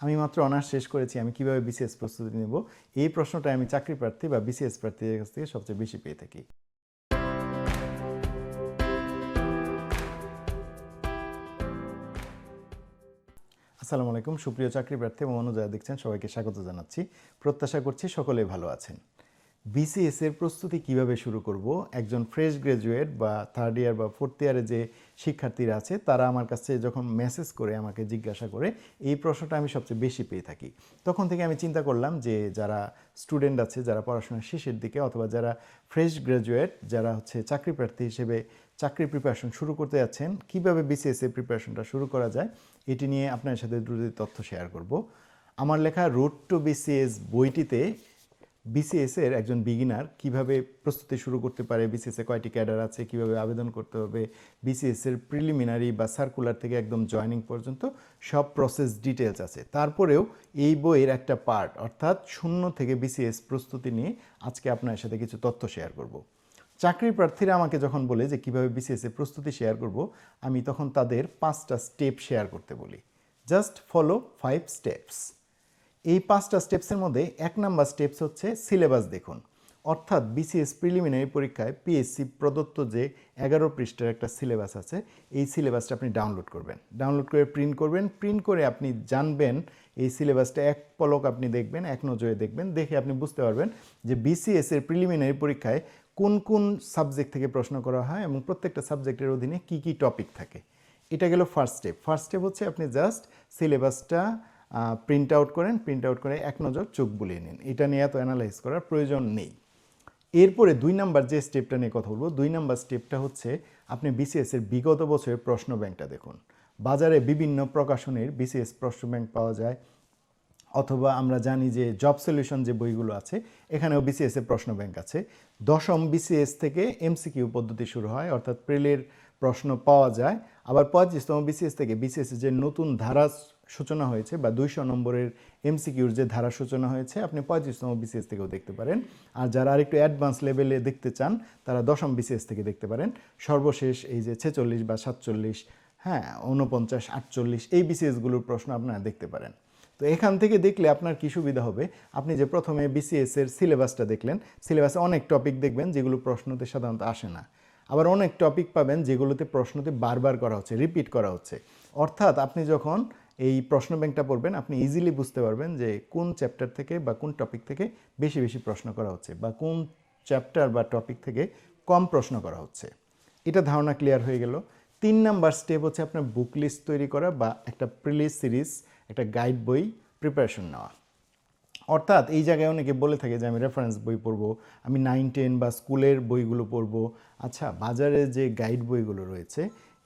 আমি মাত্র অনার্স শেষ করেছি, আমি কিভাবে বিসিএস প্রস্তুতি নেব, এই প্রশ্নটা আমি চাকরি প্রার্থী বা বিসিএস প্রার্থীদের কাছ থেকে সবচেয়ে বেশি পেয়ে থাকি। আসসালামু আলাইকুম, সুপ্রিয় চাকরি প্রার্থী এবং অন্য যারা দেখছেন সবাইকে স্বাগত জানাচ্ছি। প্রত্যাশা করছি সকলেই ভালো আছেন। বিসিএস এর প্রস্তুতি কিভাবে শুরু করব, একজন ফ্রেশ গ্র্যাজুয়েট বা থার্ড ইয়ার বা ফোর্থ ইয়ারে যে শিক্ষার্থীরা আছে তারা আমার কাছে যখন মেসেজ করে আমাকে জিজ্ঞাসা করে, এই প্রশ্নটা আমি সবচেয়ে বেশি পেয়ে থাকি। তখন থেকে আমি চিন্তা করলাম যে যারা স্টুডেন্ট আছে, যারা পড়াশোনার শেষের দিকে অথবা যারা ফ্রেশ গ্র্যাজুয়েট, যারা চাকরি প্রার্থী হিসেবে চাকরির প্রিপারেশন শুরু করতে যাচ্ছেন, কীভাবে বিসিএস এর প্রিপারেশনটা শুরু করা যায় এটি নিয়ে আপনার সাথে দ্রুত তথ্য শেয়ার করব। আমার লেখা রোড টু বিসিএস বইটিতে বিসিএস এর একজন বিগিনার কিভাবে প্রস্তুতি শুরু করতে পারে, বিসিএস এ কয়টি ক্যাডার আছে, কিভাবে আবেদন করতে হবে, বিসিএস এর প্রিলিমিনারি বা সার্কুলার থেকে একদম জয়েনিং পর্যন্ত সব প্রসেস ডিটেলস আছে। তারপরেও এই বইয়ের একটা পার্ট অর্থাৎ শূন্য থেকে বিসিএস প্রস্তুতি নিয়ে আজকে আপনার সাথে কিছু তথ্য শেয়ার করব। চাকরি প্রার্থীরা আমাকে যখন বলে যে কীভাবে বিসিএস এর প্রস্তুতি শেয়ার করব, আমি তখন তাদের 5টা স্টেপ শেয়ার করতে বলি। Just follow 5 steps. এই 5টা স্টেপসের মধ্যে 1 নাম্বার স্টেপস হচ্ছে সিলেবাস দেখুন। অর্থাৎ বিসিএস প্রিলিমিনারি পরীক্ষায় পিএসসি প্রদত্ত যে 11 পৃষ্ঠার একটা সিলেবাস আছে, এই সিলেবাসটা আপনি ডাউনলোড করবেন, ডাউনলোড করে প্রিন্ট করবেন। প্রিন্ট করে আপনি জানবেন এই সিলেবাসটা এক পলক আপনি দেখবেন, এক নজরে দেখবেন, দেখে আপনি বুঝতে পারবেন যে বিসিএস এর প্রিলিমিনারি পরীক্ষায় কোন কোন সাবজেক্ট থেকে প্রশ্ন করা হয় এবং প্রত্যেকটা সাবজেক্টের অধীনে কী কী টপিক থাকে। এটা গেল ফার্স্ট স্টেপ। ফার্স্ট স্টেপ হচ্ছে আপনি জাস্ট সিলেবাসটা প্রিন্ট আউট করেন, প্রিন্ট আউট করে এক নজর চোখ বুলিয়ে নিন। এটা নিয়ে এত অ্যানালাইজ করার প্রয়োজন নেই। এরপরে 2 নাম্বার যে স্টেপটা নিয়ে কথা বলবো, 2 নাম্বার স্টেপটা হচ্ছে আপনি বিসিএস এর বিগত বছরের প্রশ্ন ব্যাংকটা দেখুন। বাজারে বিভিন্ন প্রকাশনীর বিসিএস প্রশ্ন ব্যাংক পাওয়া যায়, অথবা আমরা জানি যে জব সলিউশন যে বইগুলো আছে এখানেও বিসিএস এর প্রশ্ন ব্যাংক আছে। 10ম বিসিএস থেকে এমসিকিউ পদ্ধতি শুরু হয়, অর্থাৎ প্রিলির প্রশ্ন পাওয়া যায়। আবার 25তম বিসিএস থেকে বিসিএস যে নতুন ধারা সূচনা হয়েছে বা 200 নম্বরের এমসিকিউর যে ধারা সূচনা হয়েছে, আপনি 35তম বিসিএস থেকেও দেখতে পারেন। আর যারা আরেকটু অ্যাডভান্স লেভেলে দেখতে চান তারা 10ম বিসিএস থেকে দেখতে পারেন। সর্বশেষ এই যে 46 বা 47, 49, 48 এই বিসিএসগুলোর প্রশ্ন আপনারা দেখতে পারেন। তো এখান থেকে দেখলে আপনার কী সুবিধা হবে, আপনি যে প্রথমে বিসিএস এর সিলেবাসটা দেখলেন, সিলেবাসে অনেক টপিক দেখবেন যেগুলো প্রশ্নতে সাধারণত আসে না। আবার অনেক টপিক পাবেন যেগুলোতে প্রশ্নতে বারবার করা হচ্ছে, রিপিট করা হচ্ছে। অর্থাৎ আপনি যখন এই প্রশ্ন ব্যাংকটা পড়বেন, আপনি ইজিলি বুঝতে পারবেন যে কোন চ্যাপ্টার থেকে বা কোন টপিক থেকে বেশি বেশি প্রশ্ন করা হচ্ছে বা কোন চ্যাপ্টার বা টপিক থেকে কম প্রশ্ন করা হচ্ছে। এটা ধারণা ক্লিয়ার হয়ে গেল। 3 নাম্বার স্টেপ হচ্ছে আপনার বুক লিস্ট তৈরি করা বা একটা প্রিলিজ সিরিজ, একটা গাইড বই প্রিপারেশন নেওয়া। অর্থাৎ এই জায়গায় অনেকে বলে থাকে যে আমি রেফারেন্স বই পড়বো, আমি 9-10 বা স্কুলের বইগুলো পড়বো। আচ্ছা, বাজারে যে গাইড বইগুলো রয়েছে,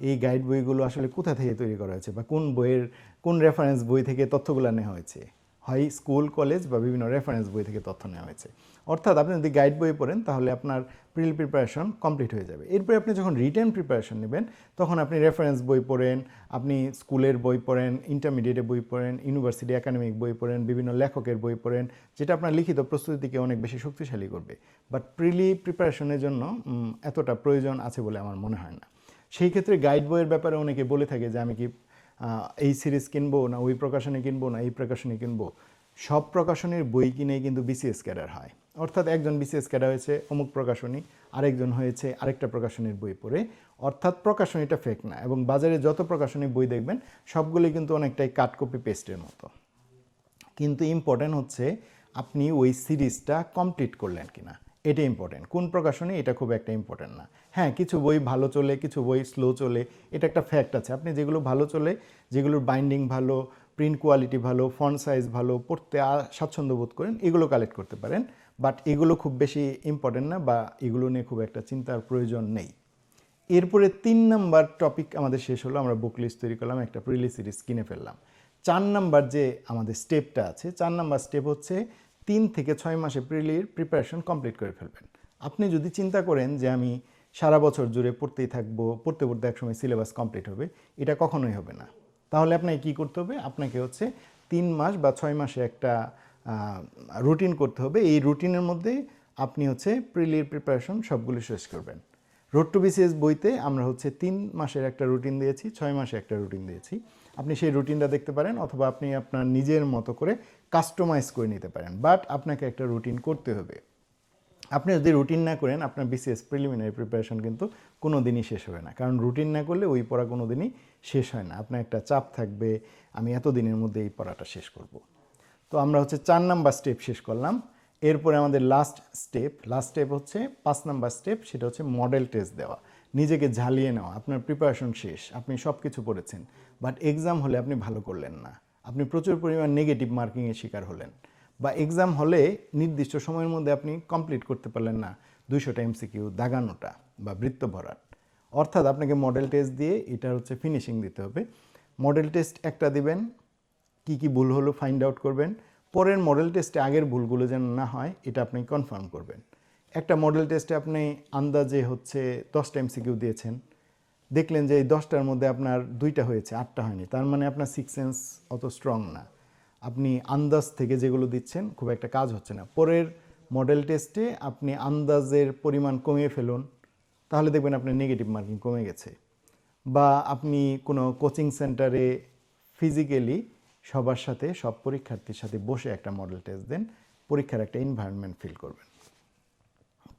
এই গাইড বইগুলো আসলে কোথা থেকে তৈরি করা হয়েছে বা কোন বইয়ের কোন রেফারেন্স বই থেকে তথ্যগুলো নেওয়া হয়েছে? হয় স্কুল, কলেজ বা বিভিন্ন রেফারেন্স বই থেকে তথ্য নেওয়া হয়েছে। অর্থাৎ আপনি যদি গাইড বই পড়েন তাহলে আপনার প্রিলি প্রিপারেশন কমপ্লিট হয়ে যাবে। এরপরে আপনি যখন রিটেন প্রিপারেশন নেবেন তখন আপনি রেফারেন্স বই পড়েন, আপনি স্কুলের বই পড়েন, ইন্টারমিডিয়েটের বই পড়েন, ইউনিভার্সিটি একাডেমিক বই পড়েন, বিভিন্ন লেখকের বই পড়েন, যেটা আপনার লিখিত প্রস্তুতিকে অনেক বেশি শক্তিশালী করবে। বাট প্রিলি প্রিপারেশনের জন্য এতটা প্রয়োজন আছে বলে আমার মনে হয় না। সেই ক্ষেত্রে গাইড বইয়ের ব্যাপারে অনেকে বলে থাকে যে আমি কি এই সিরিজ কিনবো না ওই প্রকাশনী কিনবো না এই প্রকাশনী কিনবো। সব প্রকাশনীর বই কিনেই কিন্তু বিসিএস ক্যাডার হয়। অর্থাৎ একজন বিসিএস ক্যাডার হয়েছে অমুক প্রকাশনী, আরেকজন হয়েছে আরেকটা প্রকাশনীর বই পড়ে। অর্থাৎ প্রকাশনীটা ফেক না, এবং বাজারে যত প্রকাশনী বই দেখবেন সবগুলি কিন্তু অনেকটাই কাট কপি পেস্টের মতো। কিন্তু ইম্পর্টেন্ট হচ্ছে আপনি ওই সিরিজটা কমপ্লিট করলেন কিনা, এটা ইম্পর্টেন্ট। কোন প্রকাশনী এটা খুব একটা ইম্পর্টেন্ট না। হ্যাঁ, কিছু বই ভালো চলে, কিছু বই স্লো চলে, এটা একটা ফ্যাক্ট আছে। আপনি যেগুলো ভালো চলে, যেগুলোর বাইন্ডিং ভালো, প্রিন্ট কোয়ালিটি ভালো, ফন্ট সাইজ ভালো, পড়তে স্বাচ্ছন্দ্য বোধ করেন, এগুলো কালেক্ট করতে পারেন। বাট এগুলো খুব বেশি ইম্পর্টেন্ট না বা এগুলো নিয়ে খুব একটা চিন্তার প্রয়োজন নেই। এরপরে 3 নাম্বার টপিক আমাদের শেষ হলো, আমরা বুক লিস্ট তৈরি করলাম, একটা প্রিলি সিরিজ কিনে ফেললাম। 4 নাম্বার যে আমাদের স্টেপটা আছে, 4 নাম্বার স্টেপ হচ্ছে 3 থেকে 6 মাসে প্রিলির প্রিপারেশন কমপ্লিট করে ফেলবেন। আপনি যদি চিন্তা করেন যে আমি সারা বছর জুড়ে পড়তেই থাকবো, পড়তে পড়তে একসময় সিলেবাস কমপ্লিট হবে, এটা কখনোই হবে না। তাহলে আপনাকে কী করতে হবে? আপনাকে হচ্ছে 3 মাস বা 6 মাসে একটা রুটিন করতে হবে। এই রুটিনের মধ্যেই আপনি হচ্ছে প্রিলির প্রিপারেশন সবগুলো শেষ করবেন। রোড টু বিসিএস বইতে আমরা হচ্ছে 3 মাসের একটা রুটিন দিয়েছি, 6 মাসে একটা রুটিন দিয়েছি। আপনি সেই রুটিনটা দেখতে পারেন, অথবা আপনি আপনার নিজের মতো করে কাস্টমাইজ করে নিতে পারেন। বাট আপনাকে একটা রুটিন করতে হবে। আপনি যদি রুটিন না করেন, আপনার বিসিএস প্রিলিমিনারি প্রিপারেশন কিন্তু কোনো দিনই শেষ হবে না। কারণ রুটিন না করলে ওই পড়া কোনো দিনই শেষ হয় না। আপনার একটা চাপ থাকবে, আমি এত দিনের মধ্যে এই পড়াটা শেষ করব। তো আমরা হচ্ছে 4 নাম্বার স্টেপ শেষ করলাম। এরপরে আমাদের লাস্ট স্টেপ হচ্ছে 5 নাম্বার স্টেপ, সেটা হচ্ছে মডেল টেস্ট দেওয়া, নিজেকে ঝালিয়ে নেওয়া। আপনার প্রিপারেশন শেষ, আপনি সব কিছু পড়েছেন, বাট এক্সাম হলে আপনি ভালো করলেন না, আপনি প্রচুর পরিমাণ নেগেটিভ মার্কিংয়ের শিকার হলেন, বা এক্সাম হলে নির্দিষ্ট সময়ের মধ্যে আপনি কমপ্লিট করতে পারলেন না 200টা এমসিকিউ দাগানোটা বা বৃত্ত ভরাট। অর্থাৎ আপনাকে মডেল টেস্ট দিয়ে এটা হচ্ছে ফিনিশিং দিতে হবে। মডেল টেস্ট একটা দিবেন, কি কি ভুল হলো ফাইন্ড আউট করবেন, পরের মডেল টেস্টে আগের ভুলগুলো যেন না হয় এটা আপনি কনফার্ম করবেন। একটা মডেল টেস্টে আপনি আন্দাজে হচ্ছে 10টা এমসিকিউ দিয়েছেন, দেখলেন যে এই 10টার মধ্যে আপনার 2টা হয়েছে, 8টা হয়নি, তার মানে আপনার সিক্স সেন্স অত স্ট্রং না, আপনি আন্দাজ থেকে যেগুলো দিচ্ছেন খুব একটা কাজ হচ্ছে না। পরের মডেল টেস্টে আপনি আন্দাজের পরিমাণ কমিয়ে ফেলুন, তাহলে দেখবেন আপনার নেগেটিভ মার্কিং কমে গেছে। বা আপনি কোনো কোচিং সেন্টারে ফিজিক্যালি সবার সাথে, সব পরীক্ষার্থীর সাথে বসে একটা মডেল টেস্ট দেন, পরীক্ষার একটা এনভায়রনমেন্ট ফিল করবেন।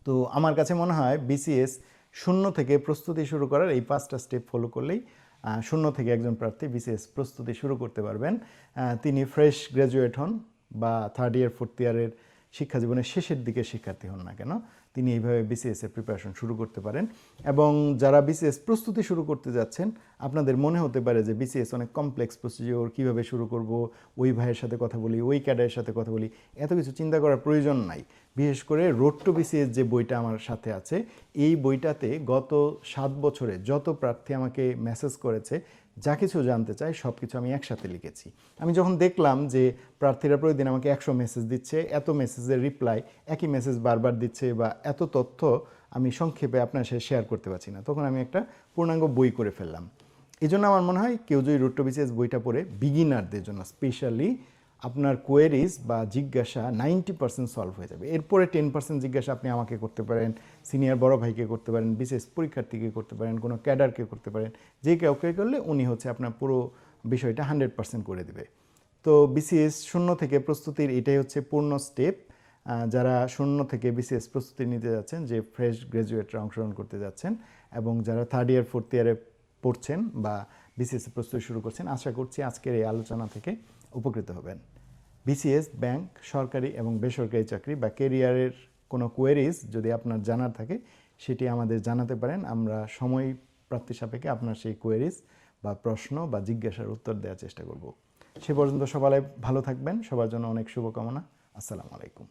তো আমার কাছে মনে হয় বিসিএস শূন্য থেকে প্রস্তুতি শুরু করার এই 5টা স্টেপ ফলো করলেই শূন্য থেকে একজন প্রার্থী বিসিএস প্রস্তুতি শুরু করতে পারবেন। তিনি ফ্রেশ গ্র্যাজুয়েট হন বা থার্ড ইয়ার ফোর্থ ইয়ারের শিক্ষা জীবনের শেষের দিকে শিক্ষার্থী হন না কেন, তিনি এইভাবে বিসিএসের প্রিপারেশন শুরু করতে পারেন। এবং যারা বিসিএস প্রস্তুতি শুরু করতে যাচ্ছেন, আপনাদের মনে হতে পারে যে বিসিএস অনেক কমপ্লেক্স প্রসিডিওর, কীভাবে শুরু করব, ওই ভাইয়ের সাথে কথা বলি, ওই ক্যাডারের সাথে কথা বলি, এত কিছু চিন্তা করার প্রয়োজন নাই। বিশেষ করে রোড টু বিসিএস যে বইটা আমার সাথে আছে, এই বইটাতে গত 7 বছরে যত প্রার্থী আমাকে মেসেজ করেছে, যা কিছু জানতে চাই সব কিছু আমি একসাথে লিখেছি। আমি যখন দেখলাম যে প্রার্থীরা প্রতিদিন আমাকে 100 মেসেজ দিচ্ছে, এত মেসেজের রিপ্লাই, একই মেসেজ বারবার দিচ্ছে, বা এত তথ্য আমি সংক্ষেপে আপনার সাথে শেয়ার করতে পারছি না, তখন আমি একটা পূর্ণাঙ্গ বই করে ফেললাম। এই জন্য আমার মনে হয় কেউ যদি রোড টু বিসিএস বইটা পড়ে, বিগিনারদের জন্য স্পেশালি, আপনার কোয়েরিজ বা জিজ্ঞাসা 90% সলভ হয়ে যাবে। এরপরে 10% জিজ্ঞাসা আপনি আমাকে করতে পারেন, সিনিয়র বড় ভাইকে করতে পারেন, বিশেষ পরীক্ষার্থীকে করতে পারেন, কোনো ক্যাডারকে করতে পারেন, যে কাউকে করলে উনি হচ্ছে আপনার পুরো বিষয়টা 100% করে দেবে। তো বিসিএস শূন্য থেকে প্রস্তুতির এটাই হচ্ছে পূর্ণ স্টেপ। যারা শূন্য থেকে বিসিএস প্রস্তুতি নিতে যাচ্ছেন, যে ফ্রেশ গ্র্যাজুয়েটরা অংশগ্রহণ করতে যাচ্ছেন, এবং যারা থার্ড ইয়ার ফোর্থ ইয়ারে পড়ছেন বা বিসিএস প্রস্তুতি শুরু করছেন, আশা করছি আজকের এই আলোচনা থেকে উপকৃত হবেন। বিসিএস, ব্যাংক, সরকারি এবং বেসরকারি চাকরি বা কেরিয়ারের কোনো কোয়েরিজ যদি আপনার জানার থাকে, সেটি আমাদের জানাতে পারেন। আমরা সময় প্রাপ্তি সাপেক্ষে আপনার সেই কোয়েরিজ বা প্রশ্ন বা জিজ্ঞাসার উত্তর দেওয়ার চেষ্টা করব। সে পর্যন্ত সবাই ভালো থাকবেন, সবার জন্য অনেক শুভকামনা। আসসালামু আলাইকুম।